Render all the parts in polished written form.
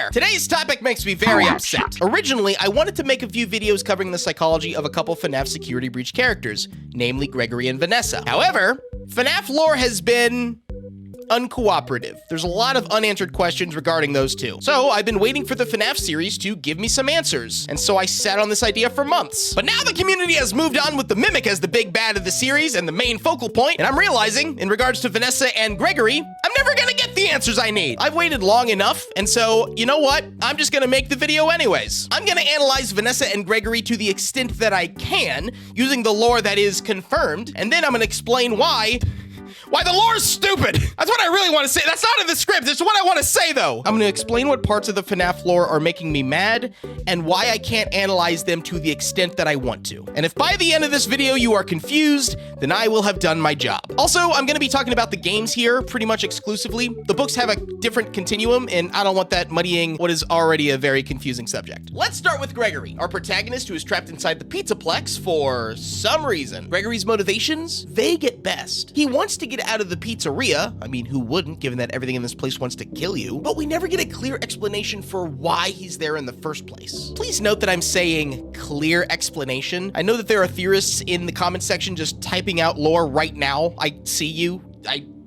there! Today's topic makes me very upset. Originally, I wanted to make a few videos covering the psychology of a couple FNAF security breach characters, namely Gregory and Vanessa. However, FNAF lore has been uncooperative. There's a lot of unanswered questions regarding those two. So I've been waiting for the FNAF series to give me some answers. And so I sat on this idea for months. But now the community has moved on with the Mimic as the big bad of the series and the main focal point. And I'm realizing, in regards to Vanessa and Gregory, I'm never gonna get the answers I need. I've waited long enough. And so, you know what? I'm just gonna make the video anyways. I'm gonna analyze Vanessa and Gregory to the extent that I can, using the lore that is confirmed. And then I'm gonna explain why the lore is stupid. That's what I really want to say. That's not in the script. It's what I want to say, though. I'm going to explain what parts of the FNAF lore are making me mad and why I can't analyze them to the extent that I want to. And if by the end of this video you are confused, then I will have done my job. Also, I'm going to be talking about the games here pretty much exclusively. The books have a different continuum, and I don't want that muddying what is already a very confusing subject. Let's start with Gregory, our protagonist who is trapped inside the Pizzaplex for some reason. Gregory's motivations? Vague at best. He wants to get out of the pizzeria. I mean, who wouldn't, given that everything in this place wants to kill you? But we never get a clear explanation for why he's there in the first place. Please note that I'm saying clear explanation. I know that there are theorists in the comment section just typing out lore right now. I see you.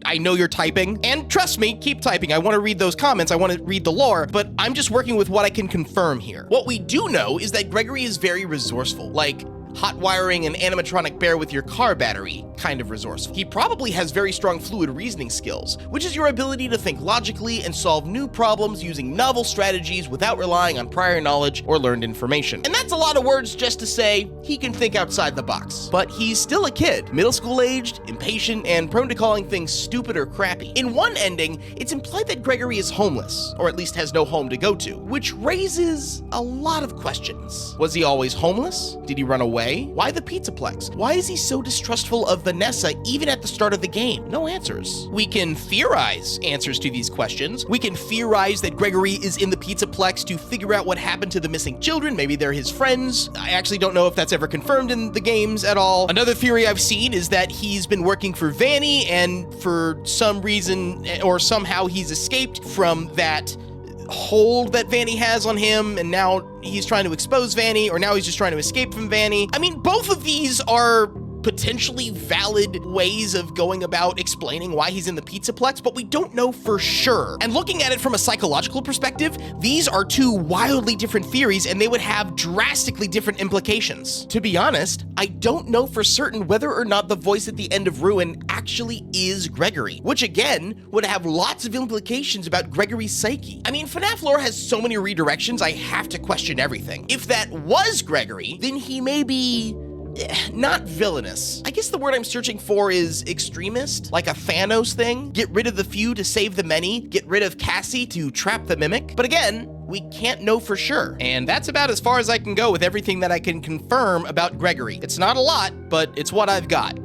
I know you're typing, and trust me, keep typing. I want to read those comments. I want to read the lore, but I'm just working with what I can confirm here. What we do know is that Gregory is very resourceful, like hot wiring an animatronic bear with your car battery kind of resourceful. He probably has very strong fluid reasoning skills, which is your ability to think logically and solve new problems using novel strategies without relying on prior knowledge or learned information. And that's a lot of words just to say he can think outside the box. But he's still a kid, middle school aged, impatient, and prone to calling things stupid or crappy. In one ending, it's implied that Gregory is homeless, or at least has no home to go to, which raises a lot of questions. Was he always homeless? Did he run away? Why the Pizzaplex? Why is he so distrustful of Vanessa even at the start of the game? No answers. We can theorize answers to these questions. We can theorize that Gregory is in the Pizzaplex to figure out what happened to the missing children. Maybe they're his friends. I actually don't know if that's ever confirmed in the games at all. Another theory I've seen is that he's been working for Vanny, and for some reason or somehow he's escaped from that hold that Vanny has on him, and now he's trying to expose Vanny, or now he's just trying to escape from Vanny. I mean, both of these are potentially valid ways of going about explaining why he's in the Pizzaplex, but we don't know for sure. And looking at it from a psychological perspective, these are two wildly different theories, and they would have drastically different implications. To be honest, I don't know for certain whether or not the voice at the end of Ruin actually is Gregory, which again would have lots of implications about Gregory's psyche. I mean, FNAF lore has so many redirections, I have to question everything. If that was Gregory, then he may be not villainous. I guess the word I'm searching for is extremist, like a Thanos thing. Get rid of the few to save the many, get rid of Cassie to trap the Mimic. But again, we can't know for sure. And that's about as far as I can go with everything that I can confirm about Gregory. It's not a lot, but it's what I've got.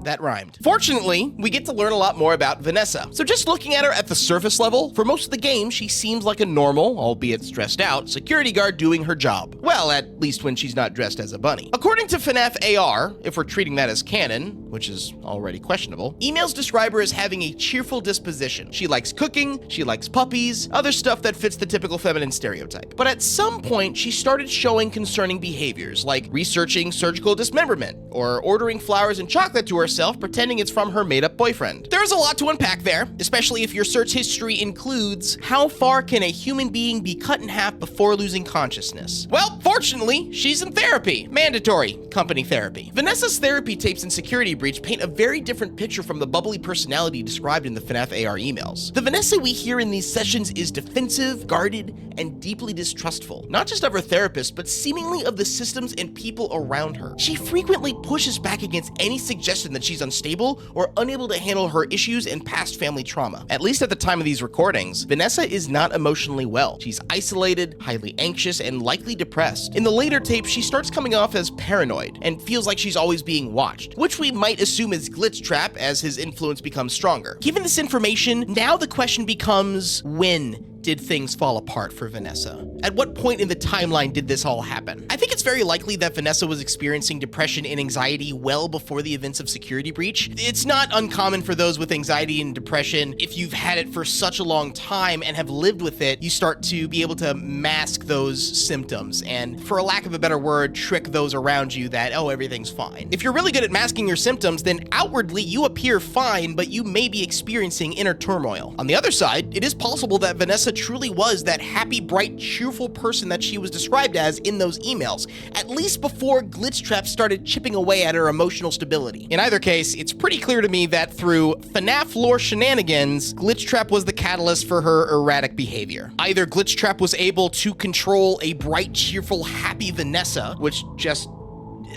That rhymed. Fortunately, we get to learn a lot more about Vanessa. So just looking at her at the surface level, for most of the game, she seems like a normal, albeit stressed out, security guard doing her job. Well, at least when she's not dressed as a bunny. According to FNAF AR, if we're treating that as canon, which is already questionable, emails describe her as having a cheerful disposition. She likes cooking, she likes puppies, other stuff that fits the typical feminine stereotype. But at some point, she started showing concerning behaviors, like researching surgical dismemberment, or ordering flowers and chocolate to herself, pretending it's from her made-up boyfriend. There's a lot to unpack there, especially if your search history includes how far can a human being be cut in half before losing consciousness. Well, fortunately, she's in therapy. Mandatory company therapy. Vanessa's therapy tapes in Security Breach paint a very different picture from the bubbly personality described in the FNAF AR emails. The Vanessa we hear in these sessions is defensive, guarded, and deeply distrustful, not just of her therapist, but seemingly of the systems and people around her. She frequently pushes back against any suggestion that she's unstable or unable to handle her issues and past family trauma. At least at the time of these recordings, Vanessa is not emotionally well. She's isolated, highly anxious, and likely depressed. In the later tapes, she starts coming off as paranoid and feels like she's always being watched, which we might assume is Glitchtrap as his influence becomes stronger. Given this information, now the question becomes when did things fall apart for Vanessa? At what point in the timeline did this all happen? I think it's very likely that Vanessa was experiencing depression and anxiety well before the events of Security Breach. It's not uncommon for those with anxiety and depression, if you've had it for such a long time and have lived with it, you start to be able to mask those symptoms and, for a lack of a better word, trick those around you that, oh, everything's fine. If you're really good at masking your symptoms, then outwardly you appear fine, but you may be experiencing inner turmoil. On the other side, it is possible that Vanessa truly was that happy, bright, cheerful person that she was described as in those emails, at least before Glitchtrap started chipping away at her emotional stability. In either case, it's pretty clear to me that through FNAF lore shenanigans, Glitchtrap was the catalyst for her erratic behavior. Either Glitchtrap was able to control a bright, cheerful, happy Vanessa, which just,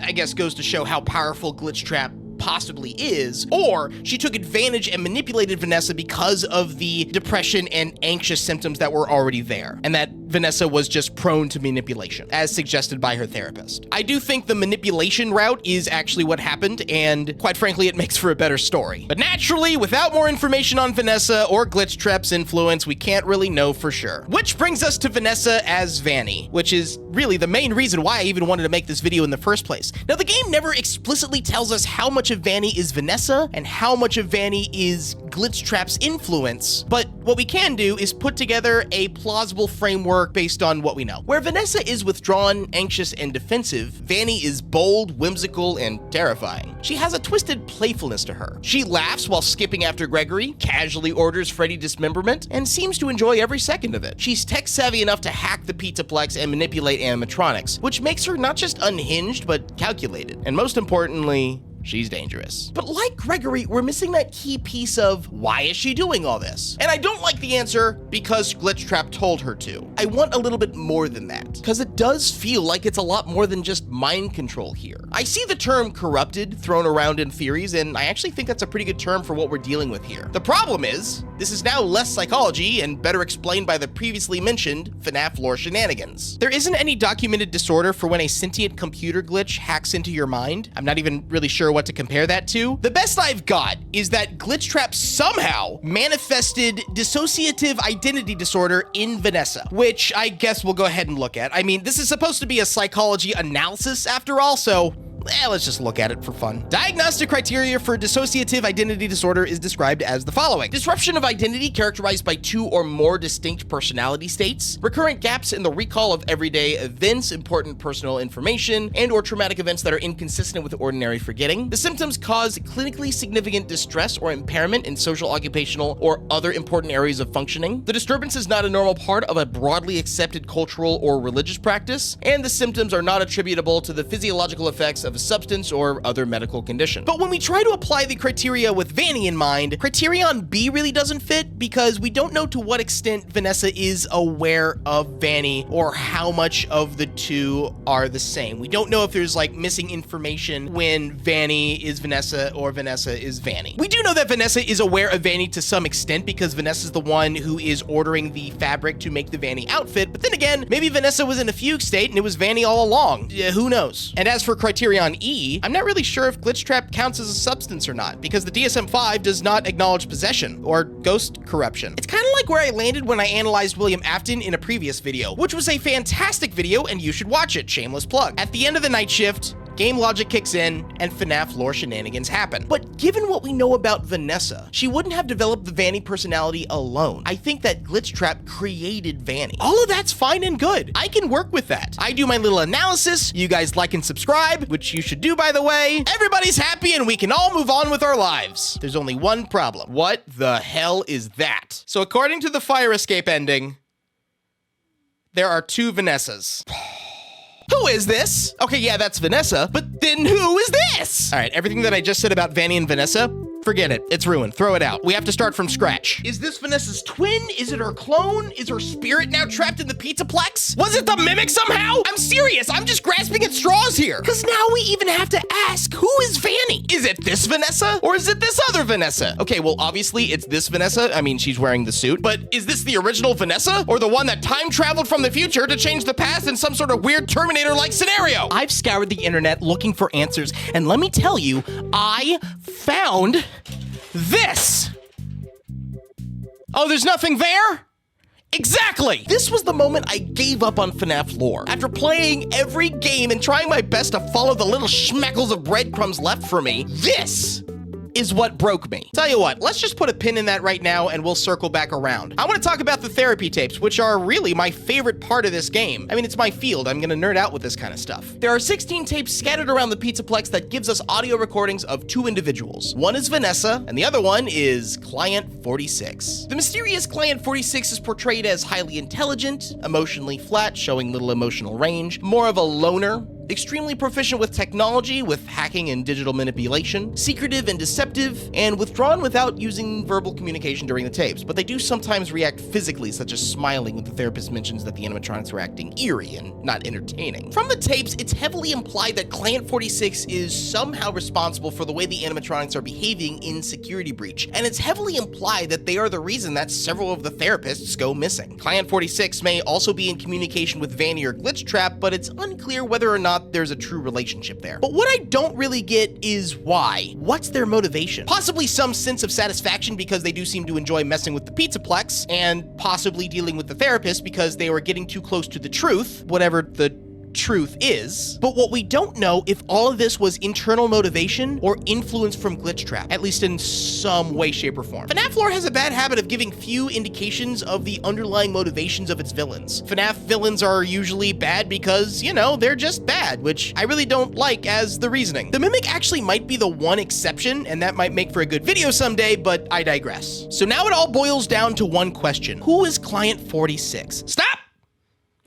I guess, goes to show how powerful Glitchtrap possibly is, or she took advantage and manipulated Vanessa because of the depression and anxious symptoms that were already there, and that Vanessa was just prone to manipulation, as suggested by her therapist. I do think the manipulation route is actually what happened, and quite frankly, it makes for a better story. But naturally, without more information on Vanessa or Glitchtrap's influence, we can't really know for sure. Which brings us to Vanessa as Vanny, which is really the main reason why I even wanted to make this video in the first place. Now, the game never explicitly tells us how much of Vanny is Vanessa and how much of Vanny is Glitchtrap's influence, but what we can do is put together a plausible framework based on what we know. Where Vanessa is withdrawn, anxious, and defensive, Vanny is bold, whimsical, and terrifying. She has a twisted playfulness to her. She laughs while skipping after Gregory, casually orders Freddy dismemberment, and seems to enjoy every second of it. She's tech-savvy enough to hack the Pizzaplex and manipulate animatronics, which makes her not just unhinged, but calculated. And most importantly, she's dangerous. But like Gregory, we're missing that key piece of why is she doing all this? And I don't like the answer because Glitchtrap told her to. I want a little bit more than that, because it does feel like it's a lot more than just mind control here. I see the term corrupted thrown around in theories, and I actually think that's a pretty good term for what we're dealing with here. The problem is, this is now less psychology and better explained by the previously mentioned FNAF lore shenanigans. There isn't any documented disorder for when a sentient computer glitch hacks into your mind. I'm not even really sure what to compare that to. The best I've got is that Glitchtrap somehow manifested dissociative identity disorder in Vanessa, which I guess we'll go ahead and look at. I mean, this is supposed to be a psychology analysis after all, so let's just look at it for fun. Diagnostic criteria for dissociative identity disorder is described as the following. Disruption of identity characterized by 2 or more distinct personality states, recurrent gaps in the recall of everyday events, important personal information, and or traumatic events that are inconsistent with ordinary forgetting. The symptoms cause clinically significant distress or impairment in social, occupational, or other important areas of functioning. The disturbance is not a normal part of a broadly accepted cultural or religious practice, and the symptoms are not attributable to the physiological effects of a substance or other medical condition. But when we try to apply the criteria with Vanny in mind, criterion B really doesn't fit because we don't know to what extent Vanessa is aware of Vanny or how much of the two are the same. We don't know if there's like missing information when Vanny is Vanessa or Vanessa is Vanny. We do know that Vanessa is aware of Vanny to some extent because Vanessa's the one who is ordering the fabric to make the Vanny outfit, but then again, maybe Vanessa was in a fugue state and it was Vanny all along. Who knows? And as for criterion E, I'm not really sure if Glitchtrap counts as a substance or not, because the DSM-5 does not acknowledge possession or ghost corruption. It's kind of like where I landed when I analyzed William Afton in a previous video, which was a fantastic video and you should watch it, shameless plug. At the end of the night shift, game logic kicks in, and FNAF lore shenanigans happen. But given what we know about Vanessa, she wouldn't have developed the Vanny personality alone. I think that Glitchtrap created Vanny. All of that's fine and good. I can work with that. I do my little analysis, you guys like and subscribe, which you should do by the way. Everybody's happy and we can all move on with our lives. There's only one problem. What the hell is that? So according to the fire escape ending, there are 2 Vanessas. Who is this? Okay, yeah, that's Vanessa, but then who is this? All right, everything that I just said about Vanny and Vanessa, forget it. It's ruined. Throw it out. We have to start from scratch. Is this Vanessa's twin? Is it her clone? Is her spirit now trapped in the Pizzaplex? Was it the mimic somehow? I'm serious. I'm just grasping at straws here. Because now we even have to ask, who is Vanny? Is it this Vanessa? Or is it this other Vanessa? Okay, well, obviously it's this Vanessa. I mean, she's wearing the suit. But is this the original Vanessa? Or the one that time traveled from the future to change the past in some sort of weird Terminator-like scenario? I've scoured the internet looking for answers. And let me tell you, I found this. Oh, there's nothing there? Exactly! This was the moment I gave up on FNAF lore. After playing every game and trying my best to follow the little schmeckles of breadcrumbs left for me, this is what broke me. Tell you what, let's just put a pin in that right now and we'll circle back around. I want to talk about the therapy tapes, which are really my favorite part of this game. I mean, it's my field. I'm gonna nerd out with this kind of stuff. There are 16 tapes scattered around the Pizzaplex that gives us audio recordings of 2 individuals. One is Vanessa, and the other one is Client 46. The mysterious Client 46 is portrayed as highly intelligent, emotionally flat, showing little emotional range, more of a loner, extremely proficient with technology, with hacking and digital manipulation, secretive and deceptive, and withdrawn without using verbal communication during the tapes, but they do sometimes react physically, such as smiling when the therapist mentions that the animatronics are acting eerie and not entertaining. From the tapes, it's heavily implied that Client 46 is somehow responsible for the way the animatronics are behaving in Security Breach, and it's heavily implied that they are the reason that several of the therapists go missing. Client 46 may also be in communication with Vanny or Glitchtrap, but it's unclear whether or not there's a true relationship there. But what I don't really get is why. What's their motivation? Possibly some sense of satisfaction because they do seem to enjoy messing with the Pizzaplex, and possibly dealing with the therapist because they were getting too close to the truth, whatever the truth is. But what we don't know if all of this was internal motivation or influence from Glitchtrap, at least in some way, shape, or form. FNAF lore has a bad habit of giving few indications of the underlying motivations of its villains. FNAF villains are usually bad because, you know, they're just bad, which I really don't like as the reasoning. The Mimic actually might be the one exception, and that might make for a good video someday, but I digress. So now it all boils down to one question. Who is Client 46? Stop!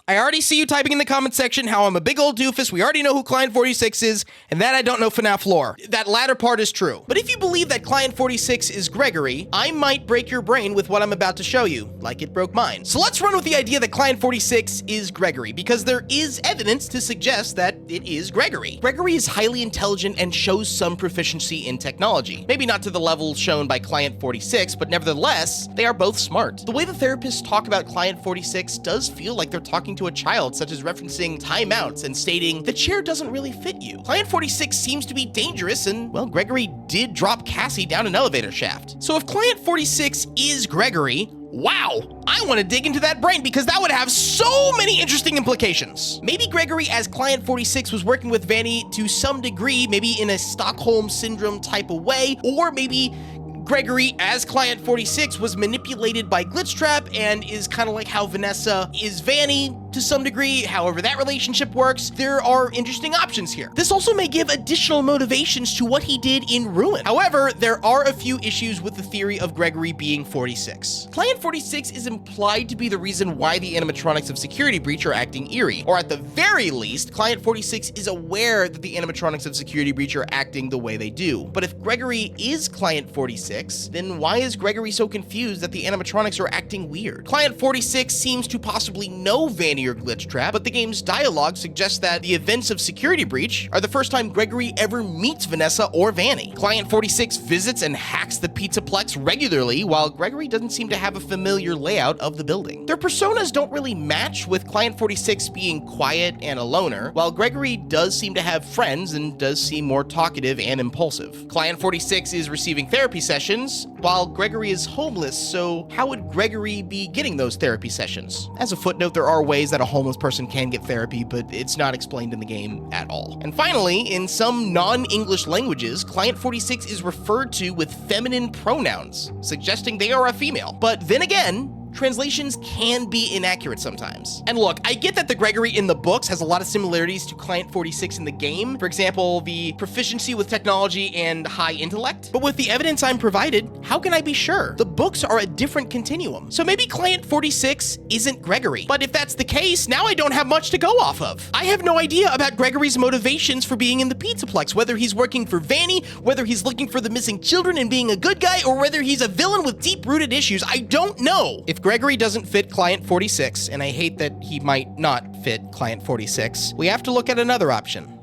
I already see you typing in the comment section how I'm a big old doofus. We already know who Client 46 is, and that I don't know FNAF lore. That latter part is true. But if you believe that Client 46 is Gregory, I might break your brain with what I'm about to show you, like it broke mine. So let's run with the idea that Client 46 is Gregory, because there is evidence to suggest that it is Gregory. Gregory is highly intelligent and shows some proficiency in technology. Maybe not to the level shown by Client 46, but nevertheless, they are both smart. The way the therapists talk about Client 46 does feel like they're talking to a child, such as referencing timeouts and stating, the chair doesn't really fit you. Client 46 seems to be dangerous, and, well, Gregory did drop Cassie down an elevator shaft. So if Client 46 is Gregory, wow, I want to dig into that brain because that would have so many interesting implications. Maybe Gregory as Client 46 was working with Vanny to some degree, maybe in a Stockholm Syndrome type of way, or maybe Gregory as Client 46 was manipulated by Glitchtrap and is kind of like how Vanessa is Vanny to some degree. However that relationship works, there are interesting options here. This also may give additional motivations to what he did in Ruin. However, there are a few issues with the theory of Gregory being 46. Client 46 is implied to be the reason why the animatronics of Security Breach are acting eerie, or at the very least, Client 46 is aware that the animatronics of Security Breach are acting the way they do. But if Gregory is Client 46, then why is Gregory so confused that the animatronics are acting weird? Client 46 seems to possibly know Vanny or Glitchtrap, but the game's dialogue suggests that the events of Security Breach are the first time Gregory ever meets Vanessa or Vanny. Client 46 visits and hacks the Pizzaplex regularly, while Gregory doesn't seem to have a familiar layout of the building. Their personas don't really match, with Client 46 being quiet and a loner, while Gregory does seem to have friends and does seem more talkative and impulsive. Client 46 is receiving therapy sessions, while Gregory is homeless, so how would Gregory be getting those therapy sessions? As a footnote, there are ways that a homeless person can get therapy, but it's not explained in the game at all. And finally, in some non-English languages, Client 46 is referred to with feminine pronouns, suggesting they are a female. But then again, translations can be inaccurate sometimes. And look, I get that the Gregory in the books has a lot of similarities to Client 46 in the game. For example, the proficiency with technology and high intellect. But with the evidence I'm provided, how can I be sure? The books are a different continuum. So maybe Client 46 isn't Gregory. But if that's the case, now I don't have much to go off of. I have no idea about Gregory's motivations for being in the Pizzaplex, whether he's working for Vanny, whether he's looking for the missing children and being a good guy, or whether he's a villain with deep-rooted issues. I don't know. If Gregory doesn't fit Client 46, and I hate that he might not fit Client 46, we have to look at another option.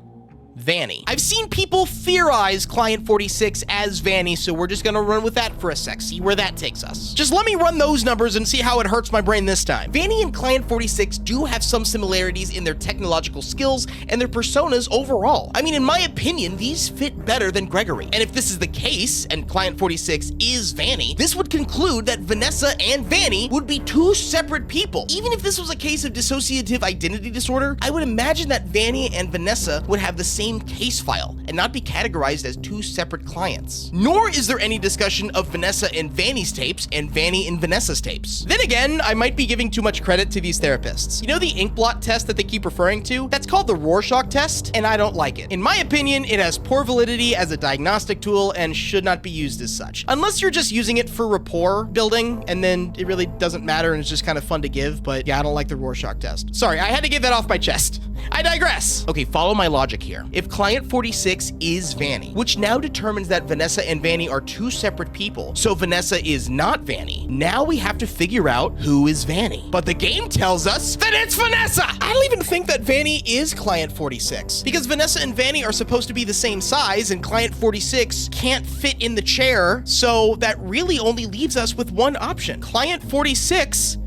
Vanny. I've seen people theorize Client 46 as Vanny, so we're just gonna run with that for a sec, see where that takes us. Just let me run those numbers and see how it hurts my brain this time. Vanny and Client 46 do have some similarities in their technological skills and their personas overall. I mean, in my opinion, these fit better than Gregory. And if this is the case, and Client 46 is Vanny, this would conclude that Vanessa and Vanny would be two separate people. Even if this was a case of dissociative identity disorder, I would imagine that Vanny and Vanessa would have the same case file and not be categorized as two separate clients. Nor is there any discussion of Vanessa in Vanny's tapes and Vanny in Vanessa's tapes. Then again, I might be giving too much credit to these therapists. You know the ink blot test that they keep referring to? That's called the Rorschach test, and I don't like it. In my opinion, it has poor validity as a diagnostic tool and should not be used as such. Unless you're just using it for rapport building, and then it really doesn't matter and it's just kind of fun to give, but yeah, I don't like the Rorschach test. Sorry, I had to get that off my chest. I digress. Okay, follow my logic here. If Client 46 is Vanny, which now determines that Vanessa and Vanny are two separate people, so Vanessa is not Vanny, now we have to figure out who is Vanny. But the game tells us that it's Vanessa! I don't even think that Vanny is Client 46, because Vanessa and Vanny are supposed to be the same size, and Client 46 can't fit in the chair, so that really only leaves us with one option. Client 46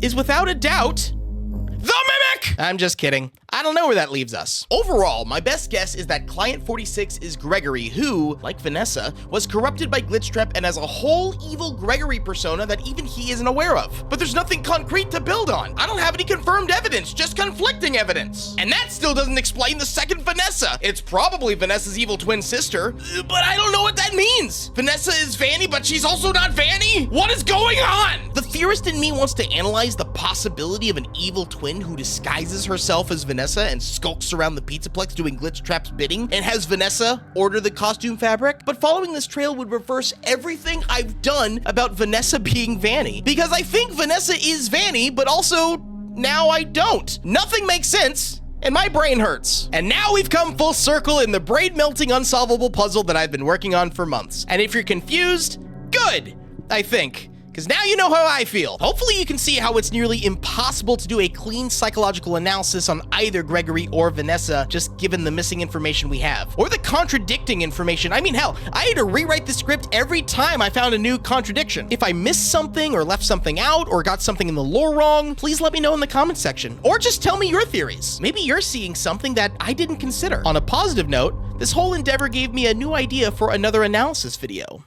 is without a doubt the Mimic! I'm just kidding. I don't know where that leaves us. Overall, my best guess is that Client 46 is Gregory, who, like Vanessa, was corrupted by Glitchtrap and has a whole evil Gregory persona that even he isn't aware of. But there's nothing concrete to build on. I don't have any confirmed evidence, just conflicting evidence. And that still doesn't explain the second Vanessa. It's probably Vanessa's evil twin sister, but I don't know what that means. Vanessa is Vanny, but she's also not Vanny? What is going on? The theorist in me wants to analyze the possibility of an evil twin who disguises herself as Vanessa and skulks around the Pizzaplex doing Glitchtrap's bidding and has Vanessa order the costume fabric. But following this trail would reverse everything I've done about Vanessa being Vanny, because I think Vanessa is Vanny, but also now I don't. Nothing makes sense, and my brain hurts. And now we've come full circle in the brain-melting unsolvable puzzle that I've been working on for months. And if you're confused, good, I think. Because now you know how I feel. Hopefully you can see how it's nearly impossible to do a clean psychological analysis on either Gregory or Vanessa, just given the missing information we have. Or the contradicting information. I mean, hell, I had to rewrite the script every time I found a new contradiction. If I missed something or left something out or got something in the lore wrong, please let me know in the comment section. Or just tell me your theories. Maybe you're seeing something that I didn't consider. On a positive note, this whole endeavor gave me a new idea for another analysis video.